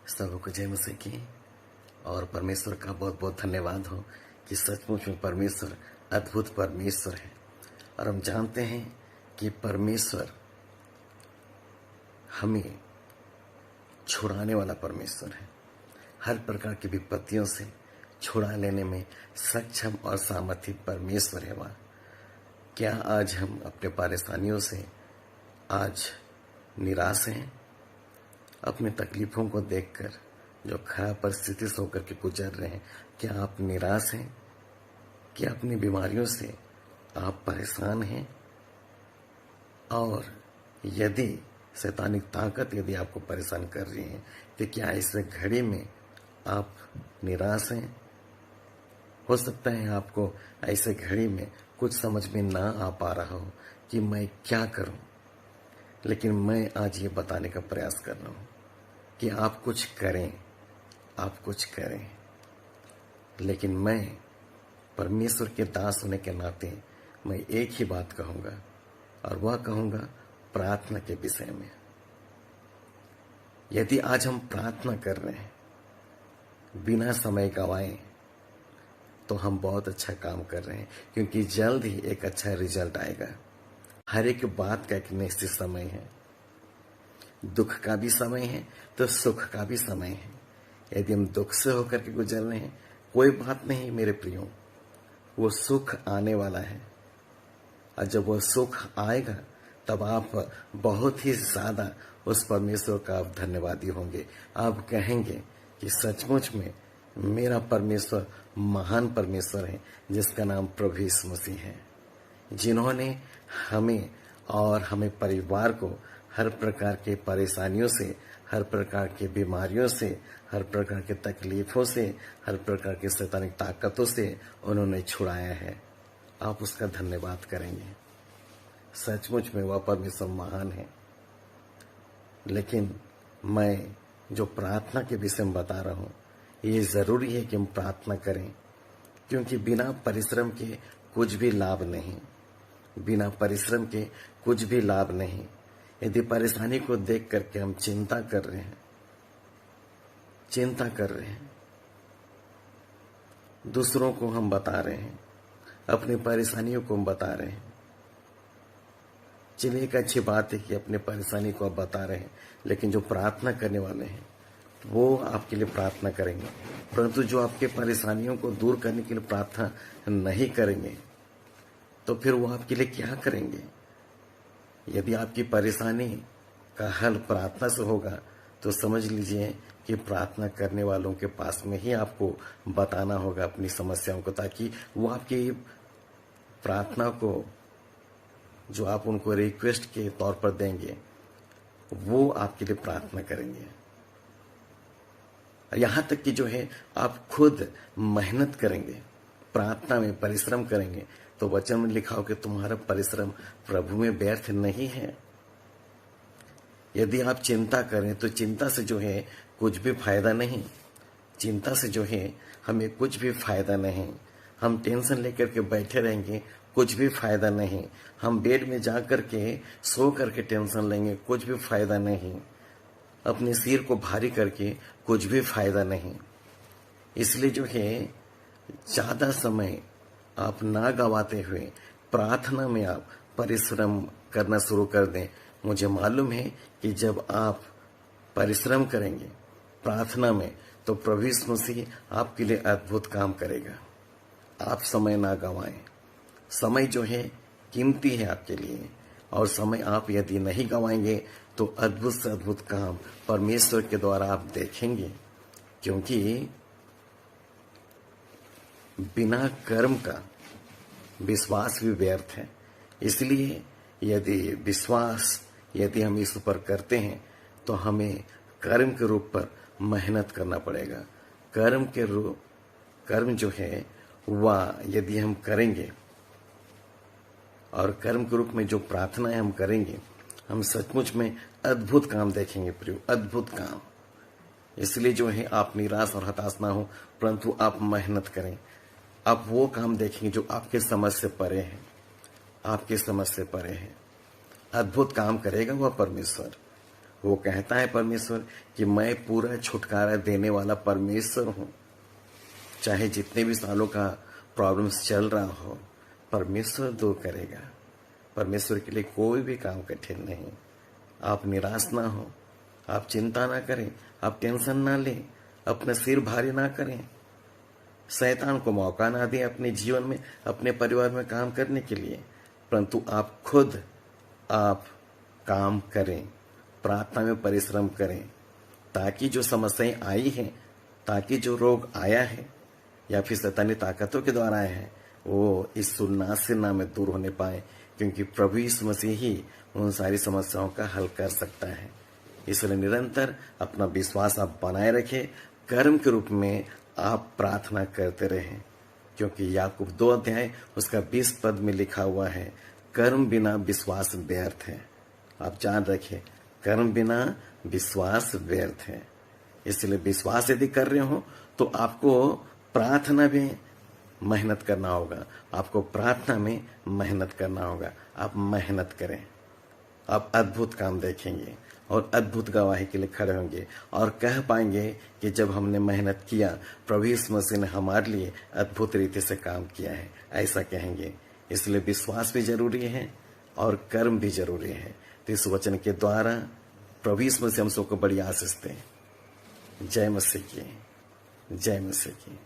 सबको जय मसीह की। और परमेश्वर का बहुत बहुत धन्यवाद हो कि सचमुच में परमेश्वर अद्भुत परमेश्वर है। और हम जानते हैं कि परमेश्वर हमें छुड़ाने वाला परमेश्वर है। हर प्रकार की विपत्तियों से छुड़ा लेने में सक्षम और सामर्थ्य परमेश्वर है। वह क्या आज हम अपने परेशानियों से आज निराश हैं? अपने तकलीफों को देखकर जो खराब परिस्थिति से होकर के गुजर रहे हैं, क्या आप निराश हैं? क्या अपनी बीमारियों से आप परेशान हैं? और यदि शैतानिक ताकत यदि आपको परेशान कर रही है तो क्या इस घड़ी में आप निराश हैं? हो सकता है आपको ऐसे घड़ी में कुछ समझ में ना आ पा रहा हो कि मैं क्या करूं, लेकिन मैं आज ये बताने का प्रयास कर रहा हूं कि आप कुछ करें, आप कुछ करें। लेकिन मैं परमेश्वर के दास होने के नाते मैं एक ही बात कहूंगा, और वह कहूंगा प्रार्थना के विषय में। यदि आज हम प्रार्थना कर रहे हैं बिना समय गंवाए तो हम बहुत अच्छा काम कर रहे हैं, क्योंकि जल्द ही एक अच्छा रिजल्ट आएगा। हर एक बात का एक निश्चित समय है। दुख का भी समय है तो सुख का भी समय है। यदि हम दुख से होकर के गुजर रहे हैं, कोई बात नहीं मेरे प्रियो, वो सुख आने वाला है। और जब वो सुख आएगा तब आप बहुत ही ज्यादा उस परमेश्वर का आप धन्यवादी होंगे। आप कहेंगे कि सचमुच में मेरा परमेश्वर महान परमेश्वर है, जिसका नाम प्रभु यीशु मसीह है, जिन्होंने हमें और हमें परिवार को हर प्रकार के परेशानियों से, हर प्रकार के बीमारियों से, हर प्रकार के तकलीफों से, हर प्रकार के शैतानिक ताकतों से उन्होंने छुड़ाया है। आप उसका धन्यवाद करेंगे। सचमुच में वह परमेश्वर महान है। लेकिन मैं जो प्रार्थना के विषय में बता रहा हूं, ये जरूरी है कि हम प्रार्थना करें, क्योंकि बिना परिश्रम के कुछ भी लाभ नहीं, बिना परिश्रम के कुछ भी लाभ नहीं। यदि परेशानी को देख करके हम चिंता कर रहे हैं, दूसरों को हम बता रहे हैं, अपनी परेशानियों को हम बता रहे हैं। चलिए, एक अच्छी बात है कि अपने परेशानी को आप बता रहे हैं, लेकिन जो प्रार्थना करने वाले हैं वो आपके लिए प्रार्थना करेंगे। परंतु जो आपके परेशानियों को दूर करने के लिए प्रार्थना नहीं करेंगे तो फिर वो आपके लिए क्या करेंगे? यदि आपकी परेशानी का हल प्रार्थना से होगा तो समझ लीजिए कि प्रार्थना करने वालों के पास में ही आपको बताना होगा अपनी समस्याओं को, ताकि वो आपकी प्रार्थना को, जो आप उनको रिक्वेस्ट के तौर पर देंगे, वो आपके लिए प्रार्थना करेंगे। यहां तक कि जो है आप खुद मेहनत करेंगे, प्रार्थना में परिश्रम करेंगे, तो वचन में लिखा हो कि तुम्हारा परिश्रम प्रभु में व्यर्थ नहीं है। यदि आप चिंता करें तो चिंता से जो है कुछ भी फायदा नहीं, चिंता से जो है हमें कुछ भी फायदा नहीं। हम टेंशन लेकर के बैठे रहेंगे, कुछ भी फायदा नहीं। हम बेड में जा करके सो करके टेंशन लेंगे, कुछ भी फायदा नहीं। अपने सिर को भारी करके कुछ भी फायदा नहीं। इसलिए जो है ज्यादा समय आप ना गवाते हुए प्रार्थना में आप परिश्रम करना शुरू कर दें। मुझे मालूम है कि जब आप परिश्रम करेंगे प्रार्थना में तो प्रभु यीशु मसीह आपके लिए अद्भुत काम करेगा। आप समय ना गवाएं। समय जो है कीमती है आपके लिए, और समय आप यदि नहीं गवाएंगे तो अद्भुत से अद्भुत काम परमेश्वर के द्वारा आप देखेंगे, क्योंकि बिना कर्म का विश्वास भी व्यर्थ है। इसलिए यदि हम इस ऊपर करते हैं तो हमें कर्म के रूप पर मेहनत करना पड़ेगा। कर्म जो है वह यदि हम करेंगे और कर्म के रूप में जो प्रार्थनाएं हम करेंगे, हम सचमुच में अद्भुत काम देखेंगे प्रियो, अद्भुत काम। इसलिए जो है आप निराश और हताश ना हो, परंतु आप मेहनत करें। आप वो काम देखेंगे जो आपके समझ से परे है, आपके समझ से परे है। अद्भुत काम करेगा वह परमेश्वर। वो कहता है परमेश्वर कि मैं पूरा छुटकारा देने वाला परमेश्वर हूं। चाहे जितने भी सालों का प्रॉब्लम्स चल रहा हो, परमेश्वर दूर करेगा। परमेश्वर के लिए कोई भी काम कठिन नहीं। आप निराश ना हो, आप चिंता ना करें, आप टेंशन ना लें, अपना सिर भारी ना करें, शैतान को मौका ना दें अपने जीवन में, अपने परिवार में काम करने के लिए, परंतु आप खुद आप काम करें, प्रार्थना में परिश्रम करें, ताकि जो समस्याएं आई हैं, ताकि जो रोग आया है या फिर शैतानी ताकतों के द्वारा आया है, वो इस सुन्नासिना में दूर होने पाए, क्योंकि प्रभु यीशु मसीह ही उन सारी समस्याओं का हल कर सकता है। इसलिए निरंतर अपना विश्वास आप बनाए रखें, कर्म के रूप में आप प्रार्थना करते रहें, क्योंकि याकूब 2 अध्याय उसका 20 पद में लिखा हुआ है, कर्म बिना विश्वास व्यर्थ है। आप जान रखें, कर्म बिना विश्वास व्यर्थ है। इसलिए विश्वास यदि कर रहे हो तो आपको प्रार्थना में मेहनत करना होगा, आपको प्रार्थना में मेहनत करना होगा। आप मेहनत करें, आप अद्भुत काम देखेंगे और अद्भुत गवाही के लिए खड़े होंगे और कह पाएंगे कि जब हमने मेहनत किया, प्रभु यीशु मसीह ने हमारे लिए अद्भुत रीति से काम किया है, ऐसा कहेंगे। इसलिए विश्वास भी जरूरी है और कर्म भी जरूरी है। तो इस वचन के द्वारा प्रभु यीशु मसीह हम सबको बड़ी आशीष दें। जय मसीह की, जय मसीह की।